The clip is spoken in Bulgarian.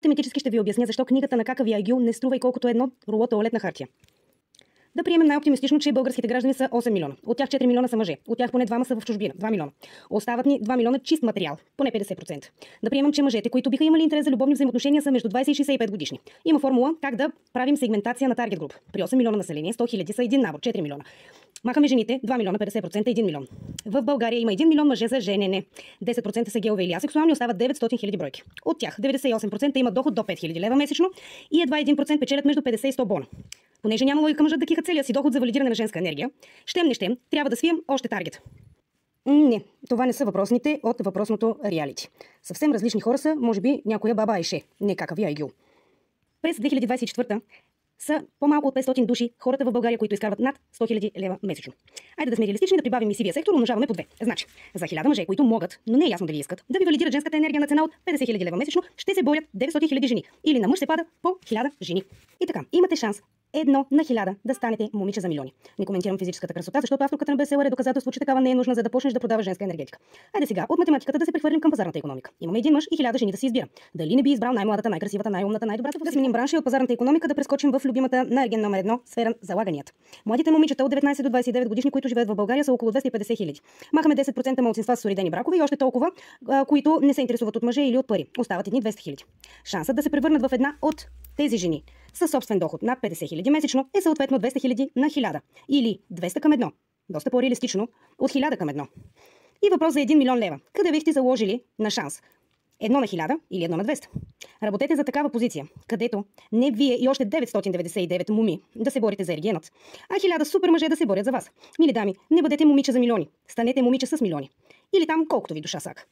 Тематически ще ви обясня защо книгата на Какави Айгюл не струва и колкото едно руло тоалетна хартия. Да приемем най-оптимистично, че българските граждани са 8 милиона. От тях 4 милиона са мъже. От тях поне 2 са в чужбина. 2 милиона. Остават ни 2 милиона чист материал. Поне 50%. Да приемем, че мъжете, които биха имали интерес за любовни взаимоотношения, са между 20 и 65 годишни. Има формула как да правим сегментация на таргет груп. При 8 милиона население, 100 хиляди са един набор, 4 милиона. Махаме жените, 2 милиона, 50%, 1 милион. В България има 1 милион мъже за женене. 10% са геове или асексуални, остават 900 хиляди бройки. От тях 98% имат доход до 5000 лева месечно и едва 1% печелят между 50 и 100 бона. Понеже няма логика мъжът да киха целия си доход за валидиране на женска енергия, щем не щем, трябва да свием още таргет. Не, това не са въпросните от въпросното реалити. Съвсем различни хора са, може би, някоя баба Айше, не Какави Айгюл. През 2024 са по-малко от 500 души хората в България, които изкарват над 100 хиляди лева месечно. Айде да сме реалистични, да прибавим и сивия сектор, умножаваме по 2. Значи, за 1000 мъже, които могат, но не е ясно дали искат, да ви валидират женската енергия на цена от 50 хиляди лева месечно, ще се борят 900 хиляди жени. Или на мъж се пада по 1000 жени. И така, имате шанс 1 на 1000 да станете момиче за милиони. Не коментирам физическата красота, защото авторката на бестселър е доказателство, че такава не е нужна, за да почнеш да продаваш женска енергетика. Айде сега от математиката да се прехвърлим към пазарната икономика. Имаме един мъж и 1000 жени да си избира. Дали не би избрал най-младата, най-красивата, най-умната, най-добрата? Да сменим бранша и от пазарната икономика да прескочим в любимата на ерген номер 1 сфера залаганията. Младите момичета от 19 до 29 годишни, които живеят в България, са около 250 хиляди. Махаме 10% малцинства с уредени бракове и още толкова, които не се интересуват от мъже или от пари. Остават едни 200 хиляди. Шансът да се превърнат в една от тези жени със собствен доход над 50 хиляди месечно е съответно 200 хиляди на 1000 или 200 към 1. Доста по-реалистично от 1000 към 1. И въпрос за 1 милион лева. Къде бихте заложили на шанс? 1 на 1000 или 1 на 200? Работете за такава позиция, където не вие и още 999 моми да се борите за ергенът, а 1000 супер мъже да се борят за вас. Мили дами, не бъдете момиче за милиони, станете момиче с милиони. Или там колкото ви душа сака.